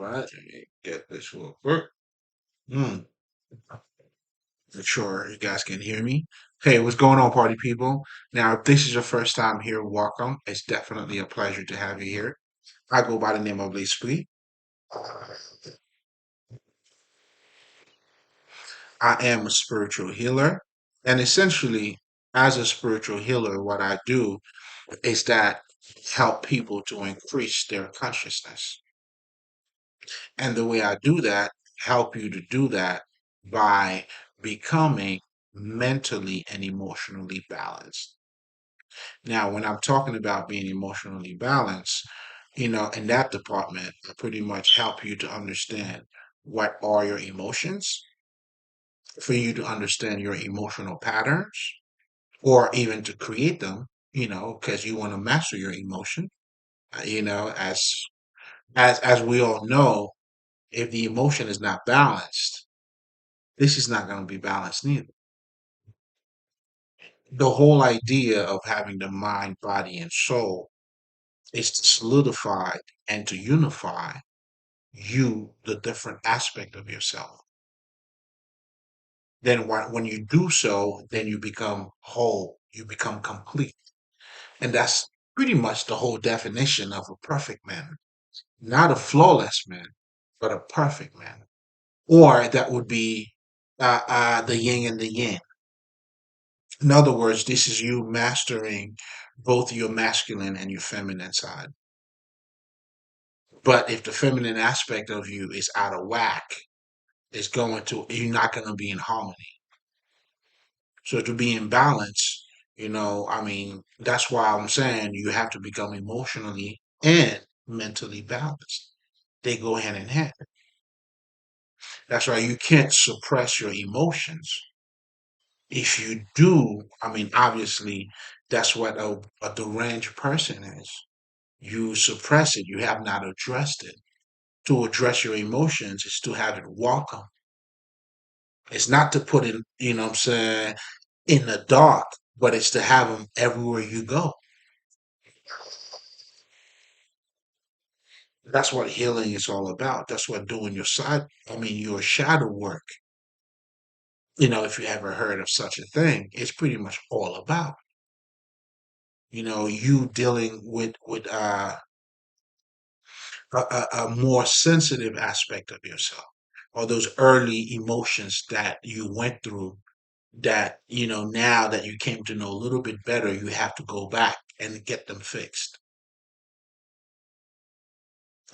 right, let me get this real quick. Mm, for sure you guys can hear me. Hey, what's going on, party people? Now, if this is your first time here, welcome. It's definitely a pleasure to have you here. I go by the name of L'Esprit. I am a spiritual healer. And essentially, as a spiritual healer, what I do is that help people to increase their consciousness. And the way I do that, help you to do that by becoming mentally and emotionally balanced. Now, when I'm talking about being emotionally balanced, in that department, I pretty much help you to understand what are your emotions, for you to understand your emotional patterns, or even to create them, because you want to master your emotion. As we all know, if the emotion is not balanced, this is not going to be balanced neither. The whole idea of having the mind, body, and soul is to solidify and to unify the different aspect of yourself. Then when you do so, then you become whole, you become complete. And that's pretty much the whole definition of a perfect man. Not a flawless man, but a perfect man. Or that would be the yin and the yang. In other words, this is you mastering both your masculine and your feminine side. But if the feminine aspect of you is out of whack, you're not going to be in harmony. So to be in balance, that's why I'm saying you have to become emotionally and mentally balanced. They go hand in hand. That's why you can't suppress your emotions. If you do, obviously, that's what a deranged person is. You suppress it, you have not addressed it. To address your emotions is to have it welcome. It's not to put it, what I'm saying, in the dark, but it's to have them everywhere you go. That's what healing is all about. That's what doing your shadow work. If you ever heard of such a thing, it's pretty much all about. You dealing with a more sensitive aspect of yourself, or those early emotions that you went through that, now that you came to know a little bit better, you have to go back and get them fixed.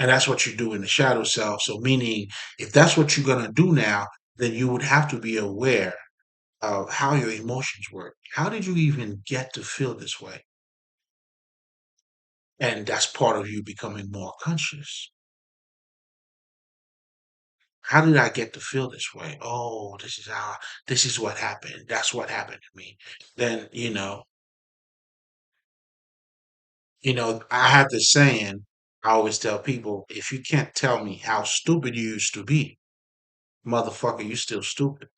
And that's what you do in the shadow self. So, meaning, if that's what you're going to do now, then you would have to be aware of how your emotions work. How did you even get to feel this way? And that's part of you becoming more conscious. How did I get to feel this way? Oh, this is what happened. That's what happened to me. Then, I have this saying I always tell people, if you can't tell me how stupid you used to be, motherfucker, you still stupid.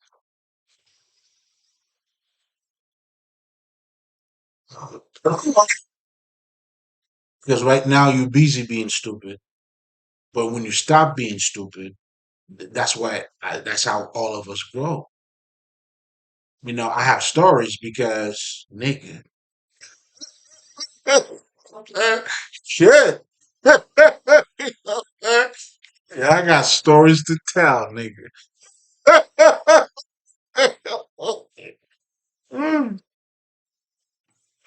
Because right now you're busy being stupid, but when you stop being stupid, that's how all of us grow. I have stories because, nigga, shit. Yeah, I got stories to tell, nigga. Mm.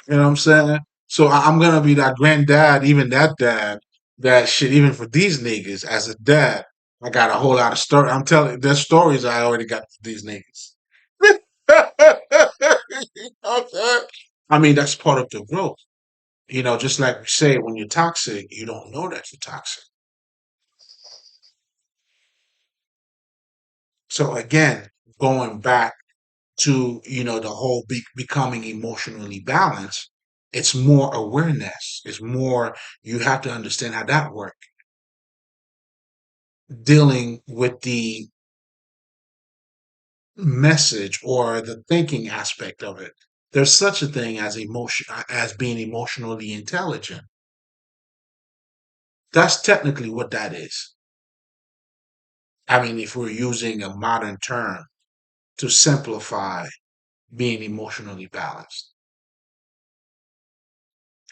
You know what I'm saying? So I'm gonna be that granddad, even that dad, that shit, even for these niggas as a dad. I got a whole lot of story. I'm telling there's stories I already got for these niggas. Okay. That's part of the growth. Just like we say, when you're toxic, you don't know that you're toxic. So again, going back to, the whole becoming emotionally balanced, it's more awareness. It's more, you have to understand how that works. Dealing with the message or the thinking aspect of it. There's such a thing as as being emotionally intelligent. That's technically what that is. I mean, if we're using a modern term to simplify being emotionally balanced,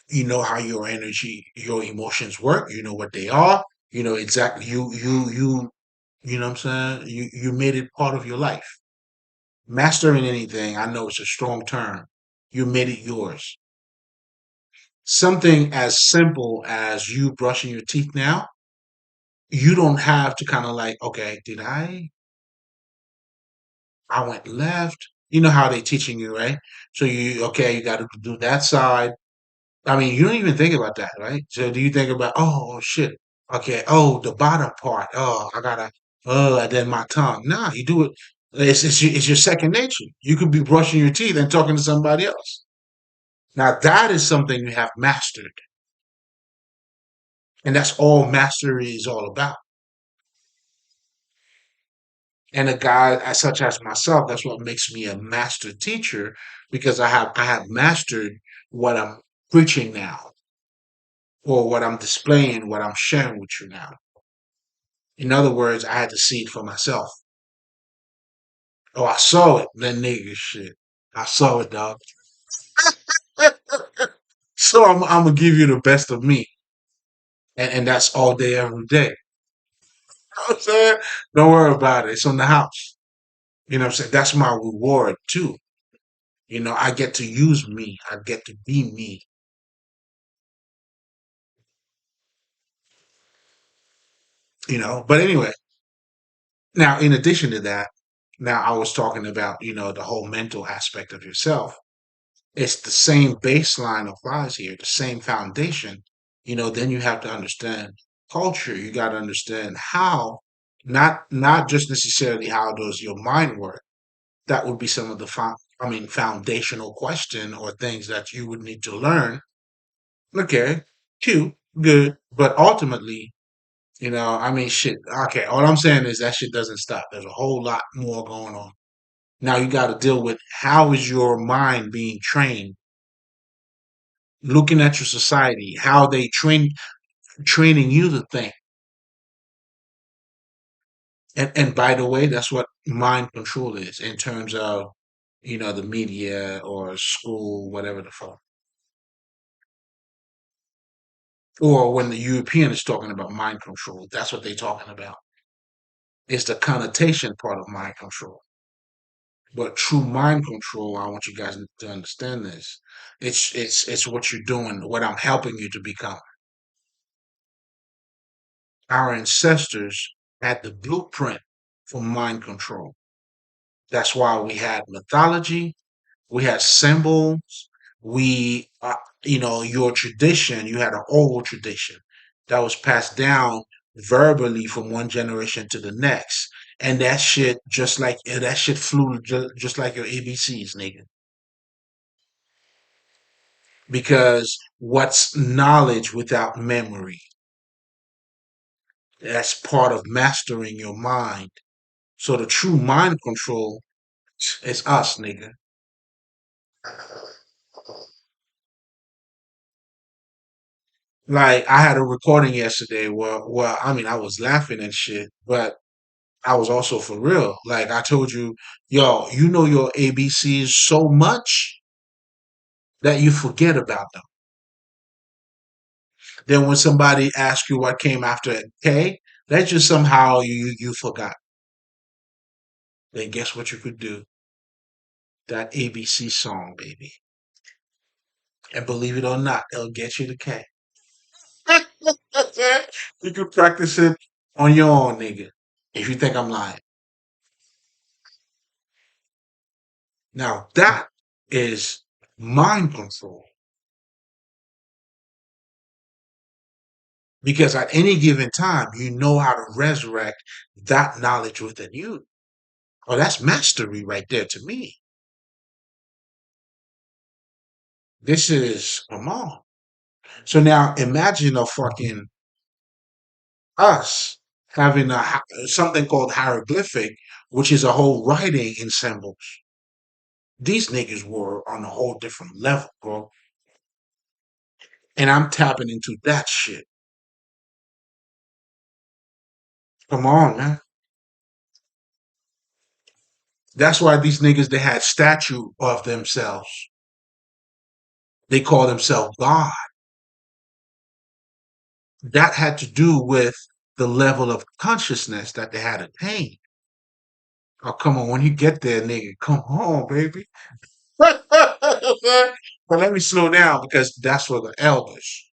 you know how your energy, your emotions work. You know what they are. You know exactly. You know what I'm saying. You made it part of your life. Mastering anything, I know it's a strong term. You made it yours. Something as simple as you brushing your teeth now, you don't have to kind of like, okay, I went left. You know how they teaching you, right? So okay, you got to do that side. I mean, you don't even think about that, right? So do you think about, oh shit, okay, oh the bottom part, oh I gotta, and then my tongue. Nah, you do it. It's your second nature. You could be brushing your teeth and talking to somebody else. Now that is something you have mastered, and that's all mastery is all about. And a guy such as myself, that's what makes me a master teacher because I have mastered what I'm preaching now, or what I'm displaying, what I'm sharing with you now. In other words, I had to see it for myself. Oh, I saw it. That nigga shit. I saw it, dog. So I'm gonna give you the best of me, and that's all day, every day. You know what I'm saying? Don't worry about it. It's on the house. You know what I'm saying? That's my reward too. You know, I get to use me. I get to be me. You know. But anyway, now in addition to that, now I was talking about the whole mental aspect of yourself. It's the same baseline applies here, the same foundation. Then you have to understand culture. You got to understand how, not just necessarily how does your mind work. That would be some of the foundational question or things that you would need to learn. Okay, cute, good, but ultimately, shit. Okay, all I'm saying is that shit doesn't stop. There's a whole lot more going on. Now you got to deal with how is your mind being trained, looking at your society, how they training you to think. And by the way, that's what mind control is in terms of the media or school, whatever the fuck. Or when the European is talking about mind control, that's what they're talking about. It's the connotation part of mind control. But true mind control, I want you guys to understand this. It's what you're doing, what I'm helping you to become. Our ancestors had the blueprint for mind control. That's why we had mythology, we had symbols, we, your tradition, you had an oral tradition that was passed down verbally from one generation to the next. And that shit, that shit flew just like your ABCs, nigga. Because what's knowledge without memory? That's part of mastering your mind. So the true mind control is us, nigga. Like I had a recording yesterday where I mean I was laughing and shit, but I was also for real. Like I told you, yo, you know your ABCs so much that you forget about them. Then when somebody asks you what came after K, that just somehow you forgot. Then guess what you could do? That ABC song, baby. And believe it or not, it'll get you the K. You could practice it on your own, nigga. If you think I'm lying. Now that is mind control. Because at any given time, you know how to resurrect that knowledge within you. Oh, that's mastery right there to me. This is, come on. So now imagine a fucking us having something called hieroglyphic, which is a whole writing in symbols. These niggas were on a whole different level, bro. And I'm tapping into that shit. Come on, man. That's why these niggas they had statue of themselves. They call themselves God. That had to do with the level of consciousness that they had attained. Oh, come on, when you get there, nigga, come on, baby. But let me slow down because that's for the elders.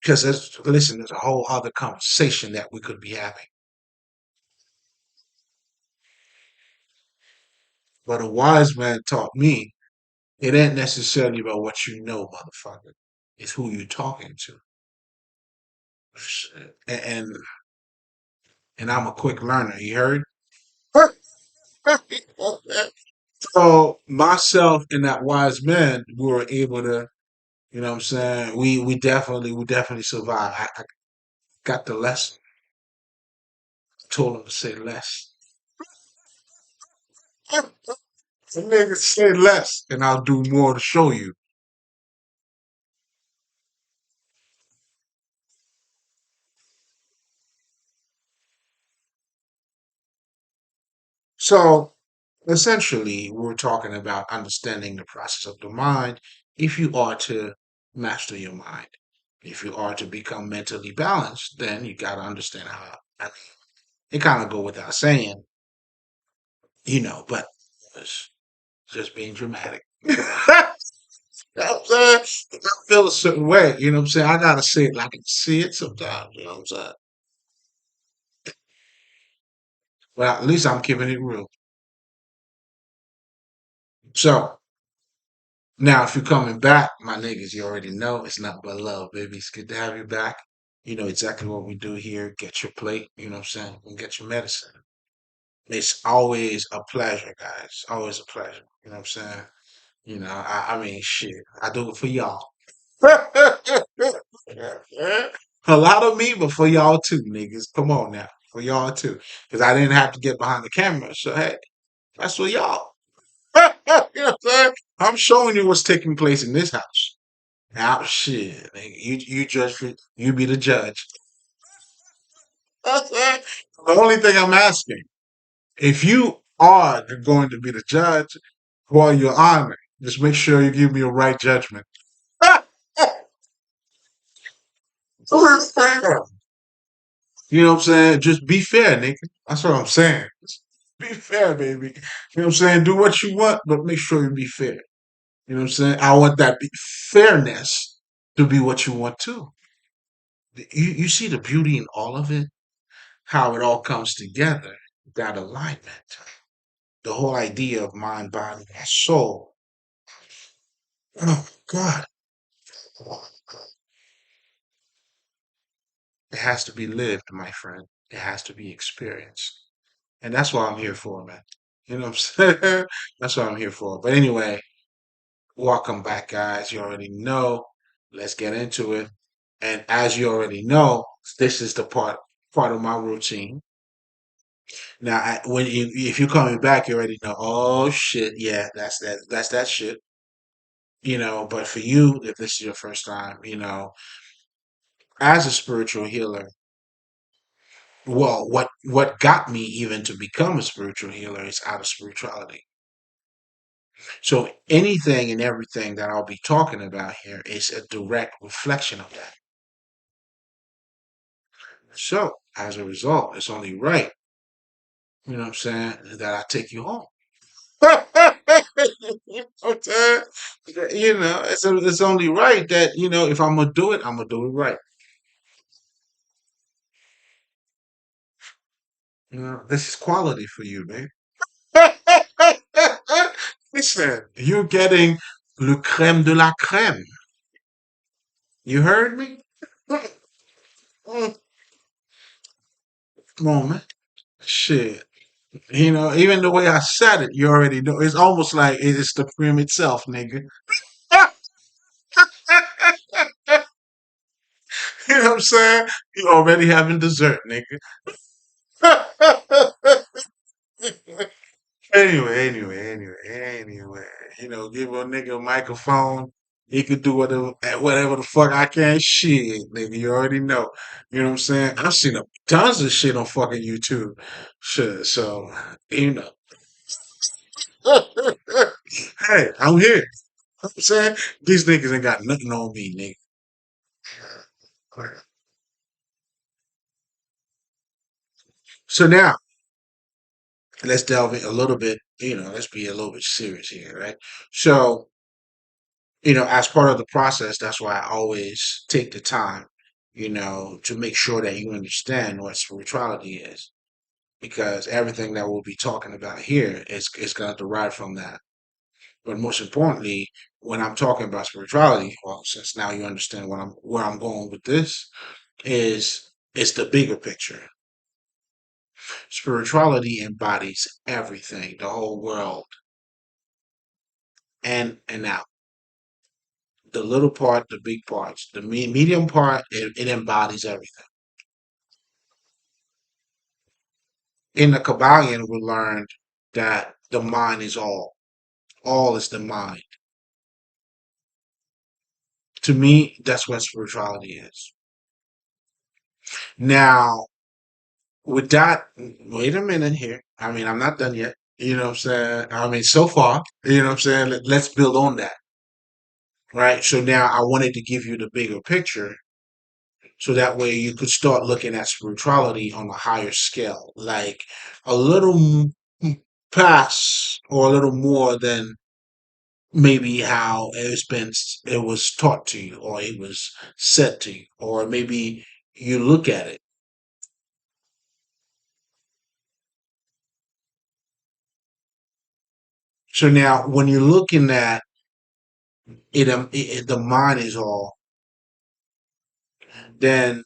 Because listen, there's a whole other conversation that we could be having. But a wise man taught me it ain't necessarily about what you know, motherfucker. It's who you're talking to. And and I'm a quick learner. You heard? So myself and that wise man, we were able to, you know what I'm saying? We definitely survived. I got the lesson. Told him to say less. The nigga say less, and I'll do more to show you. So essentially, we're talking about understanding the process of the mind. If you are to master your mind, if you are to become mentally balanced, then you got to understand how. I mean, it kind of go without saying, but it's just being dramatic. You know what I'm saying? If I feel a certain way, you know what I'm saying? I gotta say it like I can see it sometimes, you know what I'm saying? Well, at least I'm keeping it real. So now, if you're coming back, my niggas, you already know it's not but love, baby. It's good to have you back. You know exactly what we do here. Get your plate, you know what I'm saying? And get your medicine. It's always a pleasure, guys. Always a pleasure. You know what I'm saying? I mean, shit. I do it for y'all. A lot of me, but for y'all too, niggas. Come on now. For y'all too. Because I didn't have to get behind the camera. So, hey, that's for y'all. You know what I'm saying? I'm showing you what's taking place in this house. Now, shit, nigga, you judge it. You be the judge. The only thing I'm asking, if you are going to be the judge, while you're honored, just make sure you give me a right judgment. You know what I'm saying? Just be fair, nigga. That's what I'm saying. Just be fair, baby. You know what I'm saying? Do what you want, but make sure you be fair. You know what I'm saying? I want fairness to be what you want too. You see the beauty in all of it, how it all comes together, that alignment, the whole idea of mind, body, and soul. Oh God, it has to be lived, my friend. It has to be experienced, and that's what I'm here for, man. You know what I'm saying? That's what I'm here for. But anyway, welcome back, guys. You already know. Let's get into it. And as you already know, this is the part of my routine. Now, if you're coming back, you already know. Oh shit, yeah, that's that shit. But for you, if this is your first time, as a spiritual healer, well, what got me even to become a spiritual healer is out of spirituality. So anything and everything that I'll be talking about here is a direct reflection of that. So as a result, it's only right, you know what I'm saying, that I take you home. You know what I'm saying? It's only right that, if I'm gonna do it, I'm gonna do it right. This is quality for you, man. Listen, you're getting le crème de la crème. You heard me? Come on, man. Shit. Even the way I said it, you already know. It's almost like it's the cream itself, nigga. You know what I'm saying? You already having dessert, nigga. Anyway. Give a nigga a microphone. He could do whatever the fuck I can. Shit, nigga, you already know. You know what I'm saying? I've seen tons of shit on fucking YouTube. Shit, so you know. Hey, I'm here. I'm saying these niggas ain't got nothing on me, nigga. So now let's delve in a little bit. Let's be a little bit serious here, right? So, as part of the process, that's why I always take the time, to make sure that you understand what spirituality is, because everything that we'll be talking about here is going to derive from that. But most importantly, when I'm talking about spirituality, well, since now you understand where I'm going with this, is it's the bigger picture. Spirituality embodies everything, the whole world, and out. The little part, the big parts, the medium part, it embodies everything. In the Kabbalion, we learned that the mind is all. All is the mind. To me, that's what spirituality is. Now, with that, wait a minute here. I mean, I'm not done yet. You know what I'm saying? I mean, so far, you know what I'm saying? Let's build on that, right? So now I wanted to give you the bigger picture so that way you could start looking at spirituality on a higher scale, like a little past or a little more than maybe how it was taught to you or it was said to you, or maybe you look at it. So now when you're looking at the mind is all, then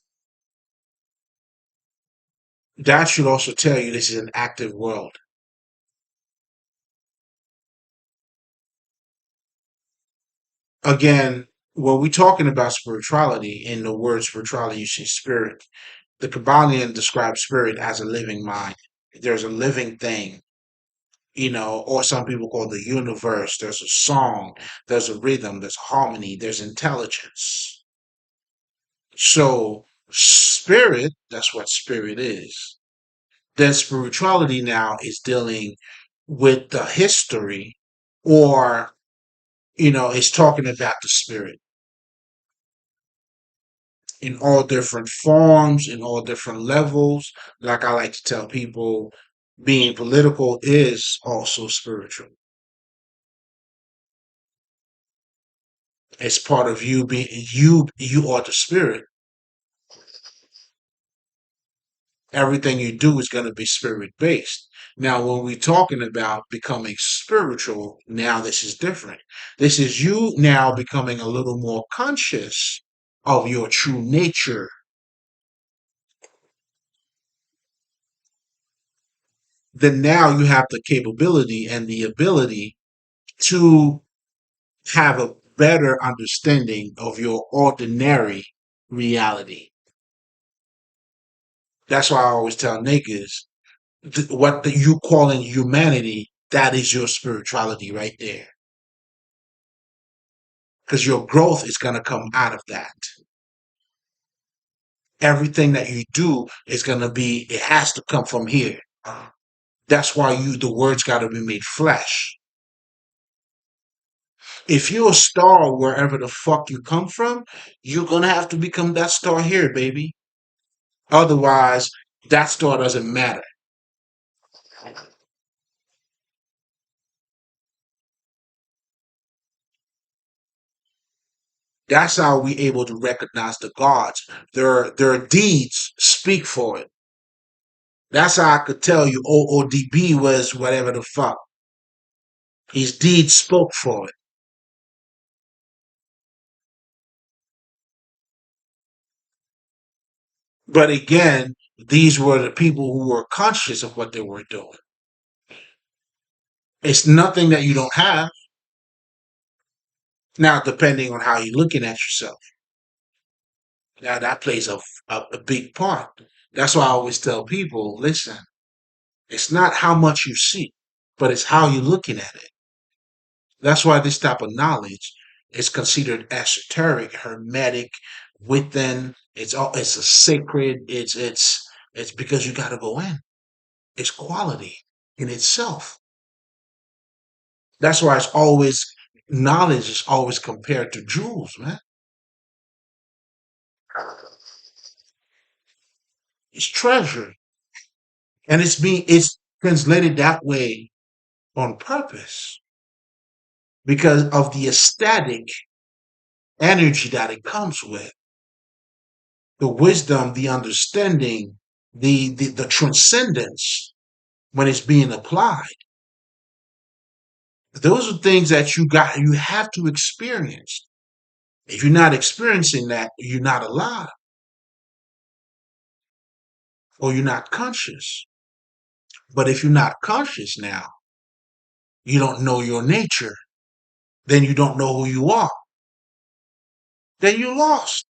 that should also tell you this is an active world. Again, when we're talking about spirituality, in the word spirituality, you see spirit. The Kabbalion describes spirit as a living mind. There's a living thing, or some people call the universe. There's a song, there's a rhythm, there's harmony, there's intelligence. So, spirit, that's what spirit is. Then spirituality now is dealing with the history, or, it's talking about the spirit in all different forms, in all different levels. Like I like to tell people, being political is also spiritual. It's part of you being you are the spirit. Everything you do is going to be spirit based. Now, when we're talking about becoming spiritual, now this is different. This is you now becoming a little more conscious of your true nature. Then now you have the capability and the ability to have a better understanding of your ordinary reality. That's why I always tell niggas, you calling humanity, that is your spirituality right there. Because your growth is going to come out of that. Everything that you do is going to be, it has to come from here. That's why the words got to be made flesh. If you're a star wherever the fuck you come from, you're going to have to become that star here, baby. Otherwise, that star doesn't matter. That's how we able to recognize the gods. Their deeds speak for it. That's how I could tell you OODB was whatever the fuck. His deeds spoke for it. But again, these were the people who were conscious of what they were doing. It's nothing that you don't have. Now, depending on how you're looking at yourself, now that plays a big part. That's why I always tell people, listen, it's not how much you see, but it's how you're looking at it. That's why this type of knowledge is considered esoteric, hermetic, within. It's a sacred. It's because you got to go in. It's quality in itself. That's why it's always knowledge is always compared to jewels, man. It's treasure. And it's translated that way on purpose because of the ecstatic energy that it comes with, the wisdom, the understanding, the transcendence when it's being applied. Those are things that you have to experience. If you're not experiencing that, you're not alive or you're not conscious. But if you're not conscious now, you don't know your nature, then you don't know who you are. Then you're lost.